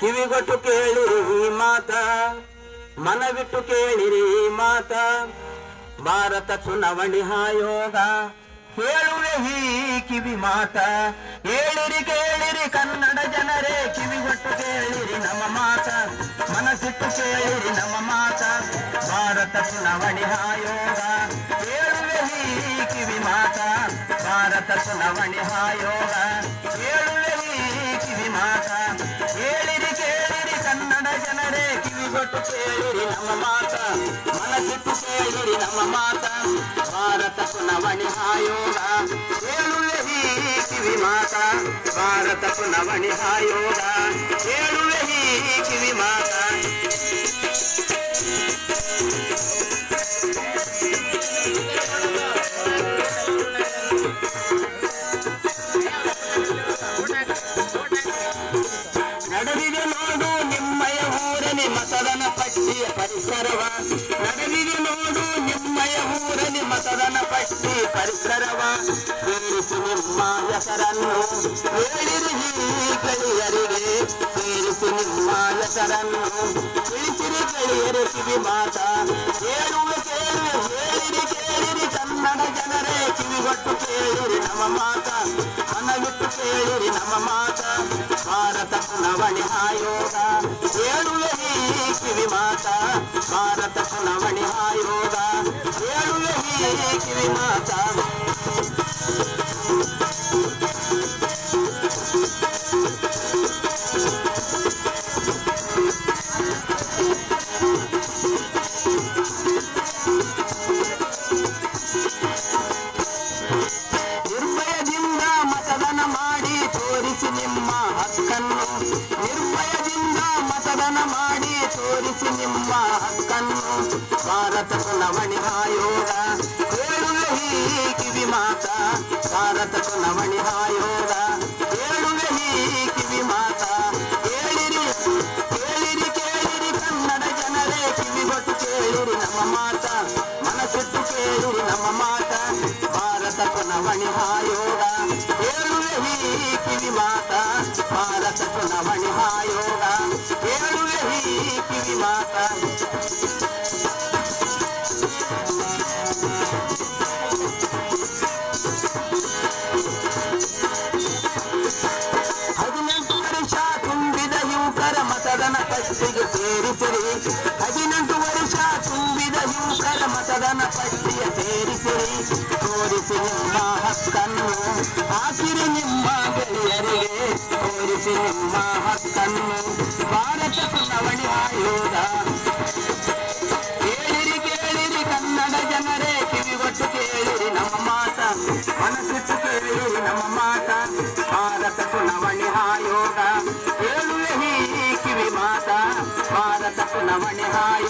ಕಿವಿಗೊಟ್ಟು ಕೇಳಿರಿ ಈ ಮಾತ, ಮನವಿಟ್ಟು ಕೇಳಿರಿ ಈ ಮಾತ. ಭಾರತ ಚುನಾವಣೆ ಆಯೋಗ ಹೇಳುವೆ ಈ ಕಿವಿ ಮಾತ. ಹೇಳಿರಿ ಕೇಳಿರಿ ಕನ್ನಡ ಜನರೇ, ಕಿವಿಗೊಟ್ಟು ಕೇಳಿರಿ ನಮ್ಮ ಮಾತ, ಮನಸ್ಸಿಟ್ಟು ಕೇಳಿರಿ ನಮ್ಮ ಮಾತ. ಭಾರತ ಚುನಾವಣೆ ಆಯೋಗ ಹೇಳುವೆ ಈ ಕಿವಿ ಮಾತ. ಭಾರತ ಚುನಾವಣೆ ಆಯೋಗ ಹೇಳುವೆ ಈ ಕಿವಿ ಮಾತ. ಹೇಳಿರಿ ಕೇಳಿರಿ ಕನ್ನಡ ಜನರೇ, ಕಿವಿಗೊಟ್ಟು ಕೇಳಿರಿ ನಮ್ಮ ಮಾತ, ಮನಸ್ಸಿಟ್ಟು ಕೇಳಿರಿ ನಮ್ಮ ಮಾತ. ಭಾರತ ಚುನಾವಣೆ ಆಯೋಗ ಹೇಳುವೆ ಈ ಕಿವಿ ಮಾತ. ಭಾರತ ಚುನಾವಣೆ ಆಯೋಗ ಹೇಳುವೆ ಈ ಕಿವಿ ಮಾತ. ನಡೆದಿದೆ ನೋಡು ನಿಮ್ಮಯ ಊರನೆ ಮತದಾನ ಪಟ್ಟಿಯ ಪರಿಸರವ. ನಡೆದಿದೆ ನೋಡು ನಿಮ್ಮಯ ಊರನೆ ಮತದಾನ ಪಟ್ಟಿ ಪರಿಸರವ. ಸೇರಿಸಿ ನಿಮ್ಮ ಹೆಸರನ್ನು ಹೇಳಿರಿ ಈ ಗೆಳೆಯರಿಗೆ, ಸೇರಿಸಿ ನಿಮ್ಮ ಹೆಸರನ್ನು ತಿಳಿಸಿರಿ ಗೆಳೆಯರೆ ಕಿವಿ ಮಾತ. ಹೇಳುವೆ ಕೇಳುವೆ ಹೇಳಿರಿ ಕೇಳಿರಿ ಕನ್ನಡ ಜನರೇ, ಕಿವಿಗೊಟ್ಟು ಕೇಳಿರಿ ನಮ್ಮ ಮಾತ, ಮನವಿಟ್ಟು ಕೇಳಿರಿ ನಮ್ಮ ಮಾತ. ಭಾರತ ಚುನಾವಣೆ ಆಯೋಗ ಹೇಳುವೆ ಈ ಕಿವಿ ಮಾತ. ಭಾರತ ಚುನಾವಣೆ ಆಯೋಗ ಹೇಳುವೆ ಈ ಕಿವಿ ಮಾತ. ನಿರ್ಭಯದಿಂದ ಮತದಾನ ಮಾಡಿ ತೋರಿಸಿ ನಿಮ್ಮ ಹಕ್ಕನ್ನು. ನಿರ್ಭಯದಿಂದ ಮತದಾನ ಮಾಡಿ ತೋರಿಸಿ ನಿಮ್ಮ ಹಕ್ಕನ್ನು. ಭಾರತ ಚುನಾವಣೆ ಆಯೋಗ ಹೇಳುವೆ ಈ ಕಿವಿ ಮಾತ. ಭಾರತ ಚುನಾವಣೆ ಆಯೋಗ ಹೇಳುವೆ ಈ ಕಿವಿ ಮಾತ. ಹೇಳಿರಿ ಕೇಳಿರಿ ಕೇಳಿರಿ ಕನ್ನಡ ಜನರೇ, ಕಿವಿಗೊಟ್ಟು ಕೇಳಿರಿ ನಮ್ಮ ಮಾತ, ಮನಸ್ಸಿಟ್ಟು ಕೇಳಿರಿ ನಮ್ಮ ಮಾತ. ಭಾರತ ಚುನಾವಣೆ ಆಯೋಗ ಹೇಳುವೆ ಈ ಕಿವಿ ಮಾತ. ಭಾರತ ಚುನಾವಣೆ ಆಯೋಗ ಹೇಳುವೆ ಈ ಕಿವಿ ಮಾತ. ಮತದಾನ ಪಟ್ಟಿಗೆ ಸೇರಿಸಿರಿ. 18 ವರ್ಷ ತುಂಬಿದ ಯುವಕರ ಮತದಾನ ಪಟ್ಟಿಗೆ ಸೇರಿಸಿರಿ. ತೋರಿಸಿ ನಿಮ್ಮ ಹಕ್ಕನ್ನು ಹಾಕಿರಿ ನಿಮ್ಮ ಗೆಳೆಯರಿಗೆ, ತೋರಿಸಿ ನಿಮ್ಮ ಹಕ್ಕನ್ನು. ಭಾರತ ಚುನಾವಣೆ ಆಯೋಗ ಹೇಳಿರಿ ಕೇಳಿರಿ ಕನ್ನಡ ಜನರೇ, ಕಿವಿಗೊಟ್ಟು ಕೇಳಿರಿ ನಮ್ಮ ಮಾತ, ಮನಸ್ಸಿಟ್ಟು ಕೇಳಿರಿ ನಮ್ಮ ಮಾತ. ಭಾರತ ಚುನಾವಣೆ ಆಯೋಗ ಹೇಳುವೆ ಈ ಕಿವಿ ಮಾತ. ಭಾರತ ಚುನಾವಣೆ ಆಯೋಗ